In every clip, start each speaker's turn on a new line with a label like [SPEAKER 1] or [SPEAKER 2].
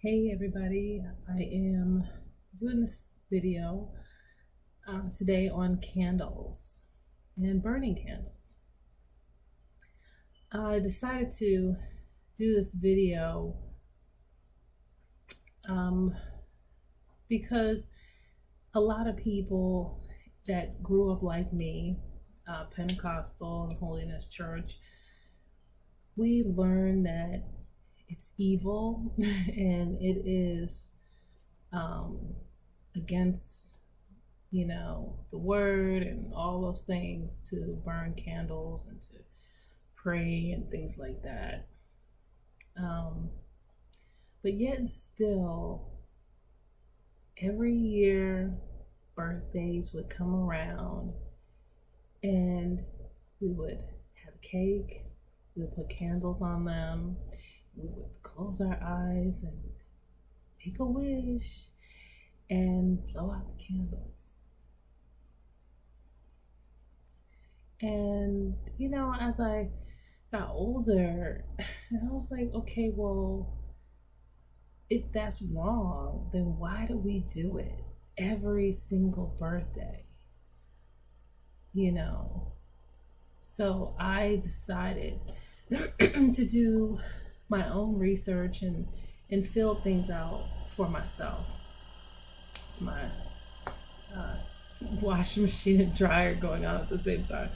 [SPEAKER 1] Hey everybody, I am doing this video today on candles and burning candles. I decided to do this video because a lot of people that grew up like me, Pentecostal and Holiness Church, we learned that it's evil and it is against the word and all those things to burn candles and to pray and things like that, but yet and still every year birthdays would come around and we would have cake, we would put candles on them, we would close our eyes and make a wish and blow out the candles. And as I got older, I was like, okay, well, if that's wrong, then why do we do it every single birthday? So I decided to do my own research and fill things out for myself. It's my washing machine and dryer going on at the same time.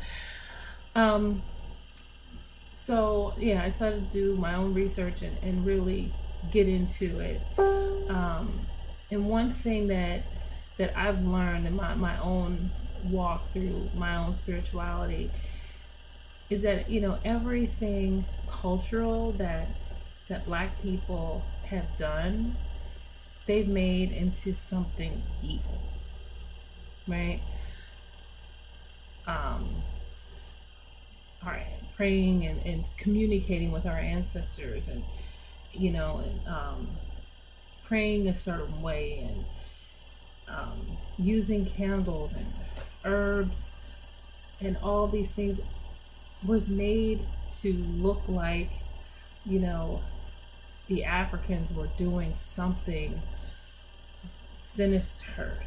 [SPEAKER 1] So yeah, I decided to do my own research and really get into it. And one thing that I've learned in my own walk through my own spirituality is that everything cultural that Black people have done, they've made into something evil, right? All right, praying and communicating with our ancestors and praying a certain way and using candles and herbs and all these things was made to look like the Africans were doing something sinister,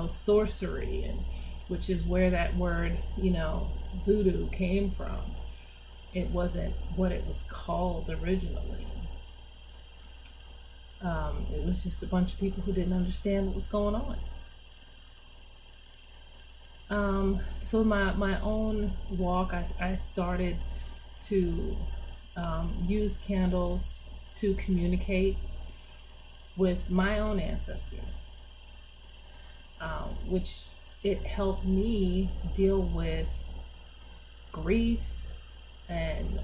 [SPEAKER 1] sorcery, and which is where that word voodoo came from. It wasn't what it was called originally. It was just a bunch of people who didn't understand what was going on. So my own walk, I started to use candles to communicate with my own ancestors, which it helped me deal with grief and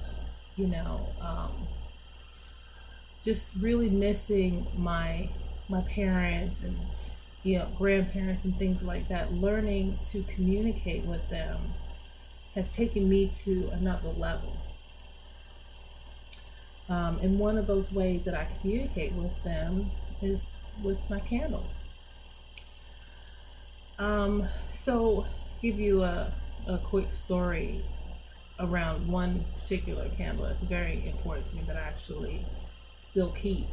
[SPEAKER 1] just really missing my parents and grandparents and things like that. Learning to communicate with them has taken me to another level. And one of those ways that I communicate with them is with my candles. So to give you a quick story around one particular candle that's very important to me that I actually still keep.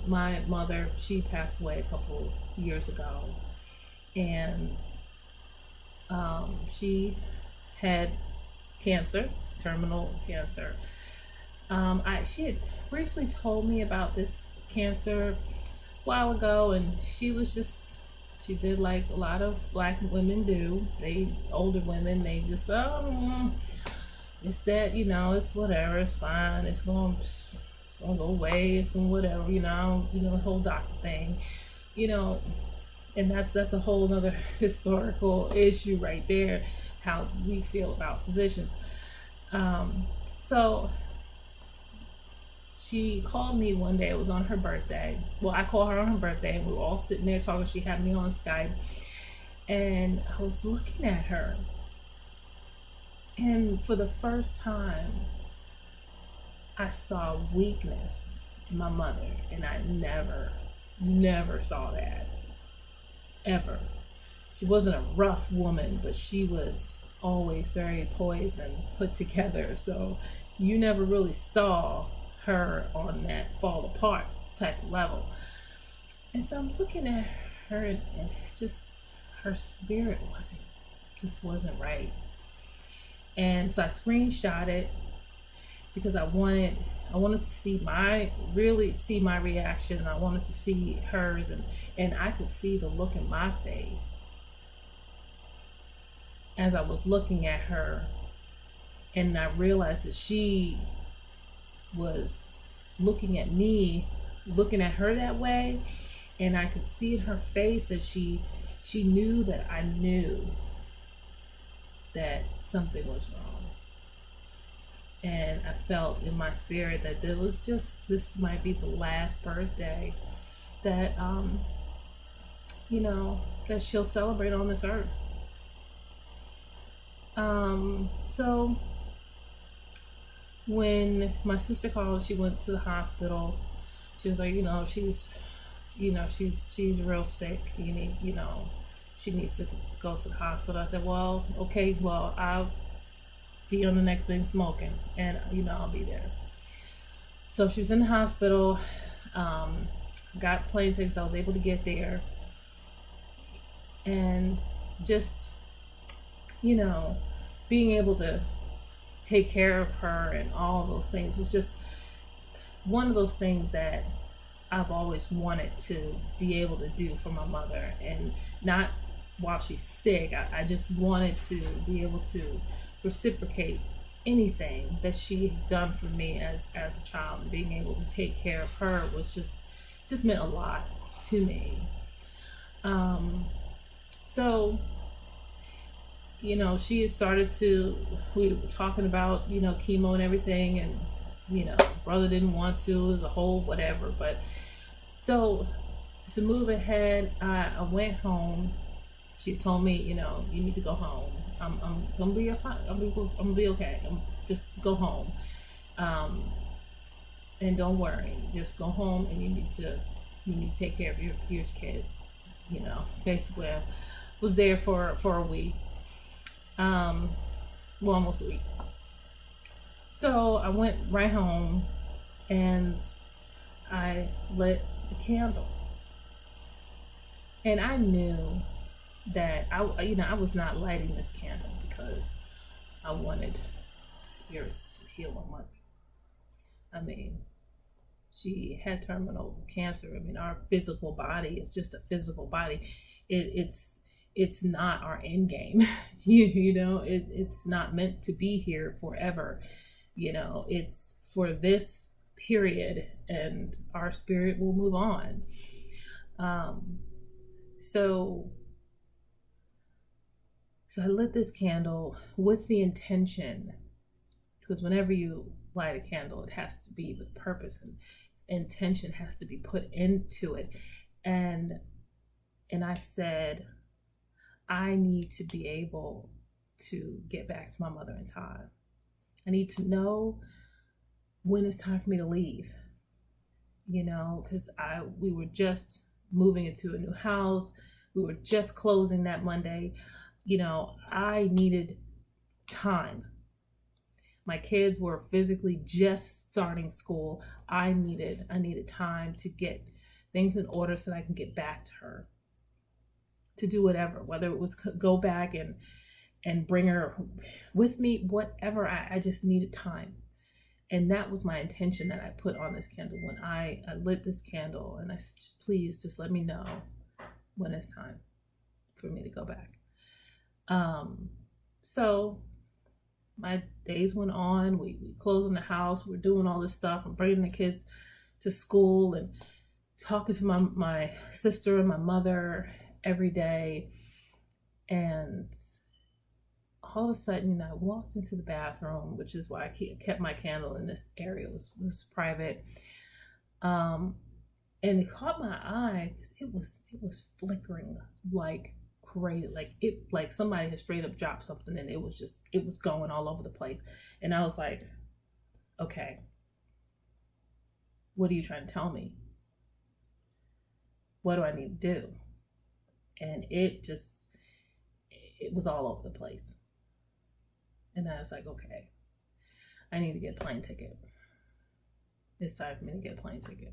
[SPEAKER 1] My mother, she passed away a couple years ago, and she had cancer, terminal cancer. She had briefly told me about this cancer a while ago, and she did like a lot of Black women do. Older women, they just, it's that, it's whatever, it's fine, it's gonna go away, it's gonna whatever, the whole doctor thing, and that's a whole nother historical issue right there, how we feel about physicians. So she called me one day. It was on her birthday. Well, I called her on her birthday, and we were all sitting there talking. She had me on Skype, and I was looking at her, and for the first time I saw weakness in my mother, and I never saw that, ever. She wasn't a rough woman, but she was always very poised and put together. So you never really saw her on that fall apart type of level. And so I'm looking at her, and it's just her spirit wasn't right. And so I screenshot it because I wanted to see my reaction. I wanted to see hers, and I could see the look in my face as I was looking at her, and I realized that she was looking at me, looking at her that way, and I could see in her face that she knew that I knew that something was wrong. And I felt in my spirit that this might be the last birthday that that she'll celebrate on this earth. So when my sister called, she went to the hospital. She was like, she's real sick. She needs to go to the hospital. I said, well, okay, well, I'll be on the next thing smoking, and I'll be there. So she was in the hospital. Got plane tickets. I was able to get there, and just being able to take care of her and all those things was just one of those things that I've always wanted to be able to do for my mother, and not while she's sick. I just wanted to be able to reciprocate anything that she had done for me as a child, and being able to take care of her was just meant a lot to me. So she had started we were talking about chemo and everything, and brother didn't want to. It was a whole whatever. But so to move ahead, I went home. She told me, you need to go home. I'm gonna be fine. I'm gonna be okay. Just go home, and don't worry. Just go home, and you need to take care of your kids. Basically, I was there for a week. Almost a week. So I went right home, and I lit the candle, and I knew that I was not lighting this candle because I wanted spirits to heal my mother. I mean, she had terminal cancer. I mean, our physical body is just a physical body. It's not our end game. It's not meant to be here forever. It's for this period, and our spirit will move on. So I lit this candle with the intention, because whenever you light a candle, it has to be with purpose, and intention has to be put into it. And I said, I need to be able to get back to my mother in time. I need to know when it's time for me to leave, because we were just moving into a new house. We were just closing that Monday. I needed time. My kids were physically just starting school. I needed time to get things in order so that I can get back to her, to do whatever, whether it was go back and bring her with me, whatever. I just needed time. And that was my intention that I put on this candle when I lit this candle, and I said, please just let me know when it's time for me to go back. So my days went on. We closed in the house. We're doing all this stuff. I'm bringing the kids to school and talking to my sister and my mother every day. And all of a sudden, I walked into the bathroom, which is why I kept my candle in this area. It was private. And it caught my eye because it was flickering like crazy, like somebody had straight up dropped something, and it was going all over the place. And I was like, okay, what are you trying to tell me? What do I need to do? And it was all over the place. And I was like, okay, I need to get a plane ticket. it's time for me to get a plane ticket.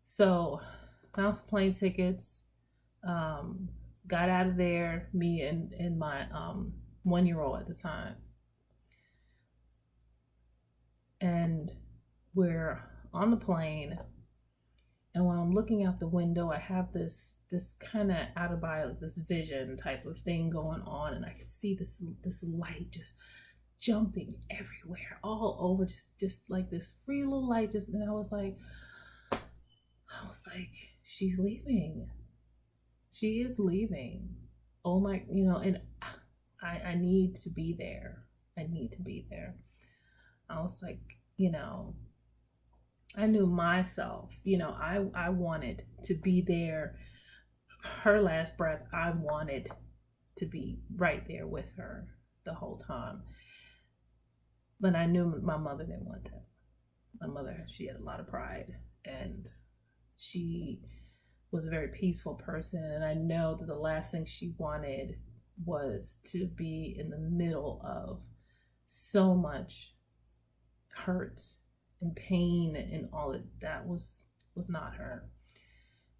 [SPEAKER 1] So found some plane tickets, got out of there, me and my 1-year-old at the time. And we're on the plane, and when I'm looking out the window, I have this kind of out of body, like this vision type of thing going on, and I could see this light just jumping everywhere, all over, just like this free little light. And I was like, she's leaving. She is leaving. Oh my, and I need to be there. I need to be there. I was like, I knew myself, I wanted to be there. Her last breath, I wanted to be right there with her the whole time. But I knew my mother didn't want that. My mother, she had a lot of pride, and she was a very peaceful person. And I know that the last thing she wanted was to be in the middle of so much hurt and pain and all of that. Was not her.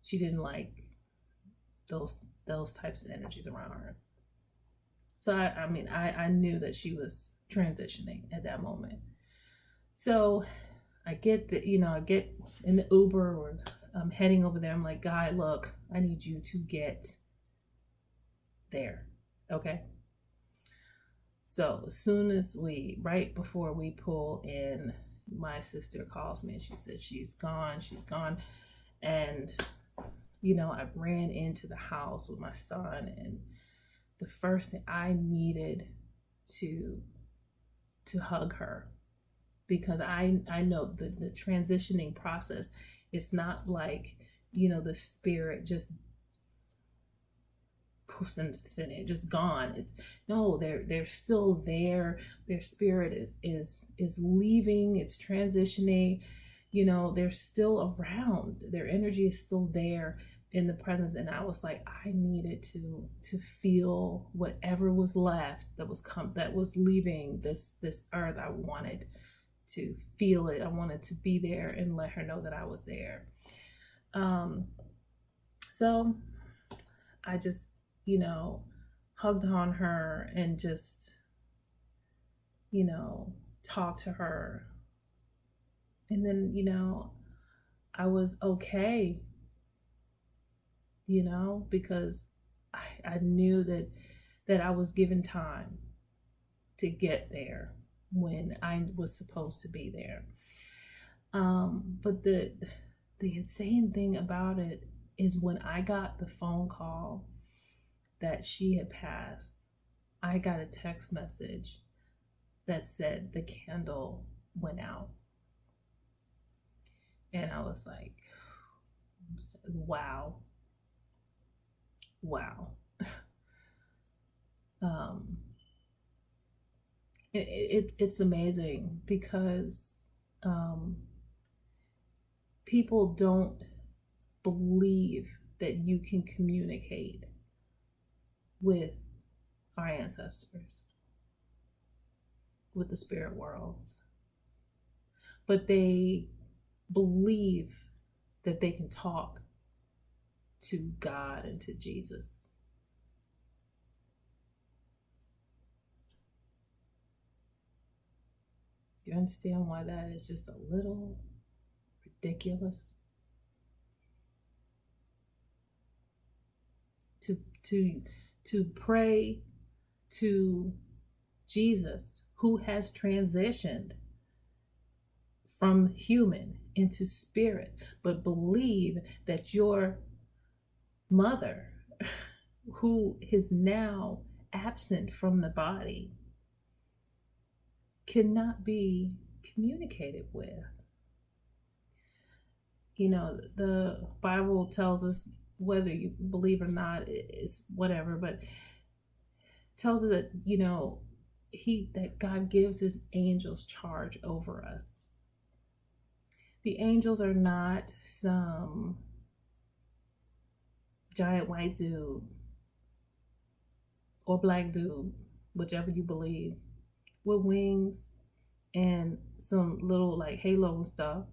[SPEAKER 1] She didn't like those types of energies around her. So I knew that she was transitioning at that moment. So I get in the Uber, or I'm heading over there. I'm like, Guy, look, I need you to get there. Okay. So as soon as right before we pull in, my sister calls me and she says she's gone. And, I ran into the house with my son, and the first thing, I needed to hug her, because I know the transitioning process, it's not like, the spirit just poofs into thin air, just gone. It's no, they're still there. Their spirit is leaving, it's transitioning, they're still around. Their energy is still there in the presence. And I was like, I needed to feel whatever was left that was leaving this earth. I wanted to feel it. I wanted to be there and let her know that I was there. So I just, hugged on her and just, talked to her. And then, I was okay, because I knew that I was given time to get there when I was supposed to be there. But the insane thing about it is, when I got the phone call that she had passed, I got a text message that said the candle went out. And I was like, wow. It's amazing, because people don't believe that you can communicate with our ancestors, with the spirit worlds, but they believe that they can talk to God and to Jesus. Do you understand why that is just a little ridiculous? To pray to Jesus, who has transitioned from human into spirit, but believe that your mother, who is now absent from the body, cannot be communicated with. The Bible tells us, whether you believe or not, it's whatever, but it tells us that, that God gives his angels charge over us. The angels are not some giant white dude or black dude, whichever you believe, with wings and some little like halo and stuff.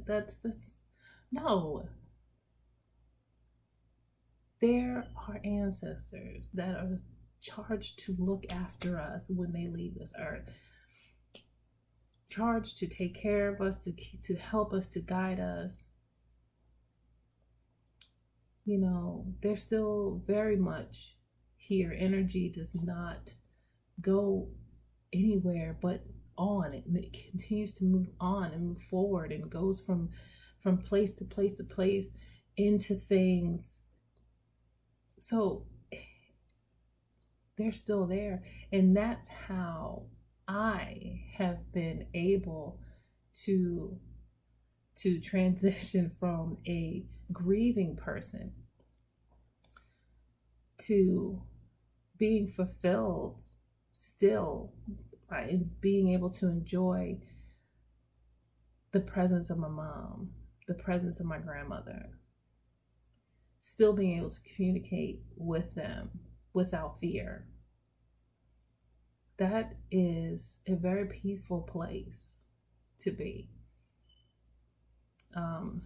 [SPEAKER 1] That's no. There are ancestors that are charged to look after us when they leave this earth, charged to take care of us, to help us, to guide us. You know, they're still very much here. Energy does not go anywhere but on. It continues to move on and move forward and goes from place to place to place into things. So they're still there. And that's how I have been able to transition from a grieving person to being fulfilled still by being able to enjoy the presence of my mom, the presence of my grandmother, still being able to communicate with them without fear. That is a very peaceful place to be.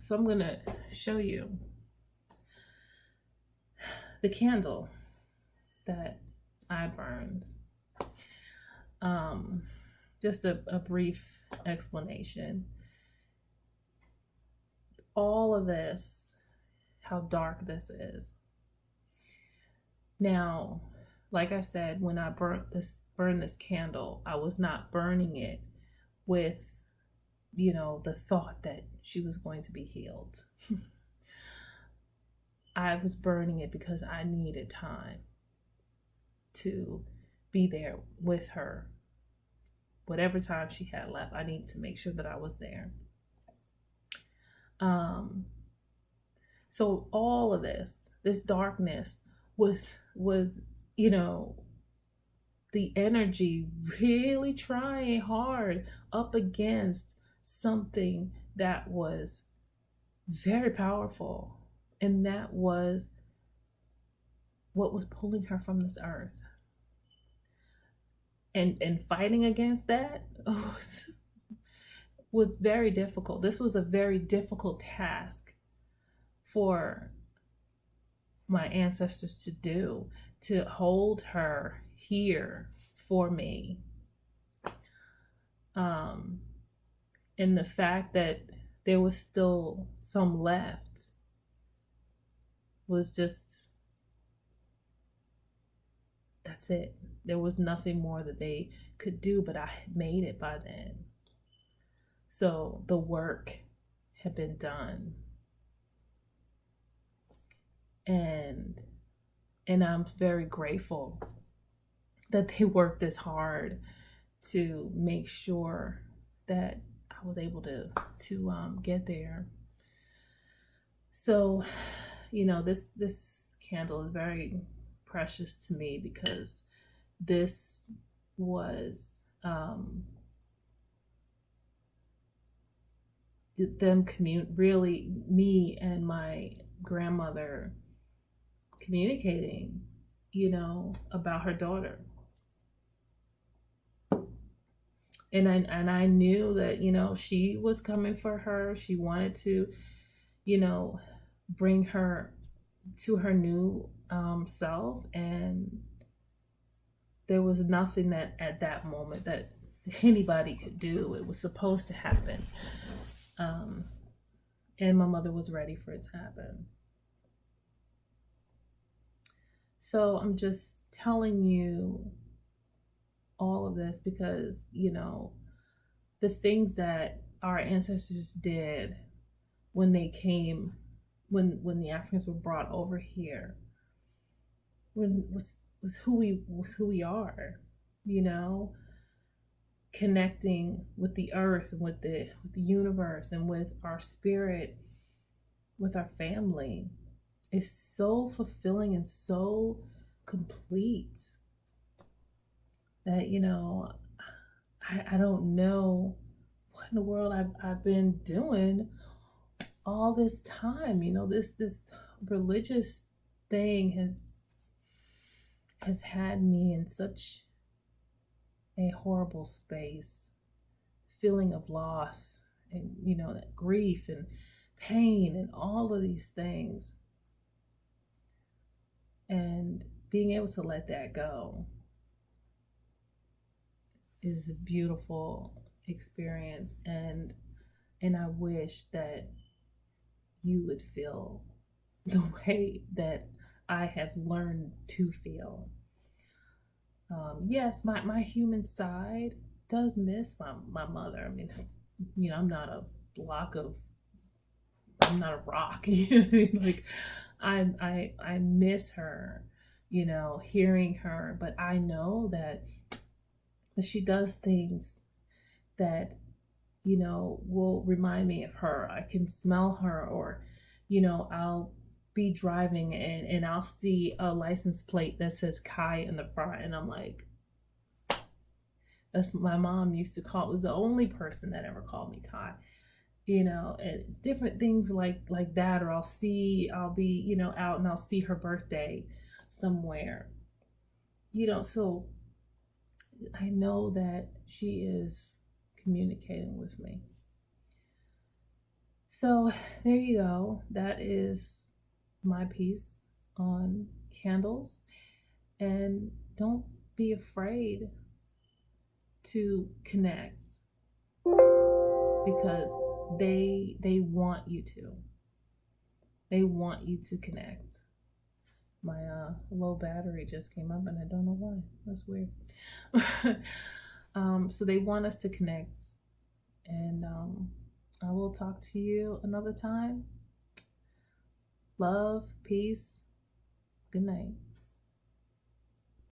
[SPEAKER 1] So I'm going to show you the candle that I burned. Just a brief explanation. All of this, how dark this is. Now, like I said, when I burned this candle, I was not burning it with, the thought that she was going to be healed. I was burning it because I needed time to be there with her. Whatever time she had left, I needed to make sure that I was there. So all of this darkness was, the energy really trying hard up against something that was very powerful. And that was what was pulling her from this earth. And fighting against that was very difficult. This was a very difficult task for my ancestors to do, to hold her here for me. And the fact that there was still some left was just, that's it. There was nothing more that they could do, but I had made it by then. So the work had been done. And I'm very grateful that they worked this hard to make sure that I was able to get there. So, this candle is very precious to me because this was them really me and my grandmother communicating, about her daughter. And I knew that, she was coming for her. She wanted to, bring her to her new self. And there was nothing that at that moment that anybody could do. It was supposed to happen. And my mother was ready for it to happen. So I'm just telling you all of this because, the things that our ancestors did when they came, when the Africans were brought over here, was who we are, connecting with the earth and with the universe and with our spirit, with our family, is so fulfilling and so complete that, I don't know what in the world I've been doing all this time. This religious thing has had me in such a horrible space, feeling of loss and, that grief and pain and all of these things. And being able to let that go is a beautiful experience. And I wish that you would feel the way that I have learned to feel. Yes, my human side does miss my mother. I mean, I'm not a block of, I'm not a rock. Like I miss her, hearing her, but I know that she does things that, will remind me of her. I can smell her, or, I'll be driving and I'll see a license plate that says Kai in the front, and I'm like, that's my mom used to call, was the only person that ever called me Kai. And different things like that. Or I'll be, out and I'll see her birthday somewhere, so I know that she is communicating with me. So there you go. That is my piece on candles. And don't be afraid to connect, because they want you to. They want you to connect. My low battery just came up and I don't know why. That's weird. So they want us to connect. And I will talk to you another time. Love, peace, good night.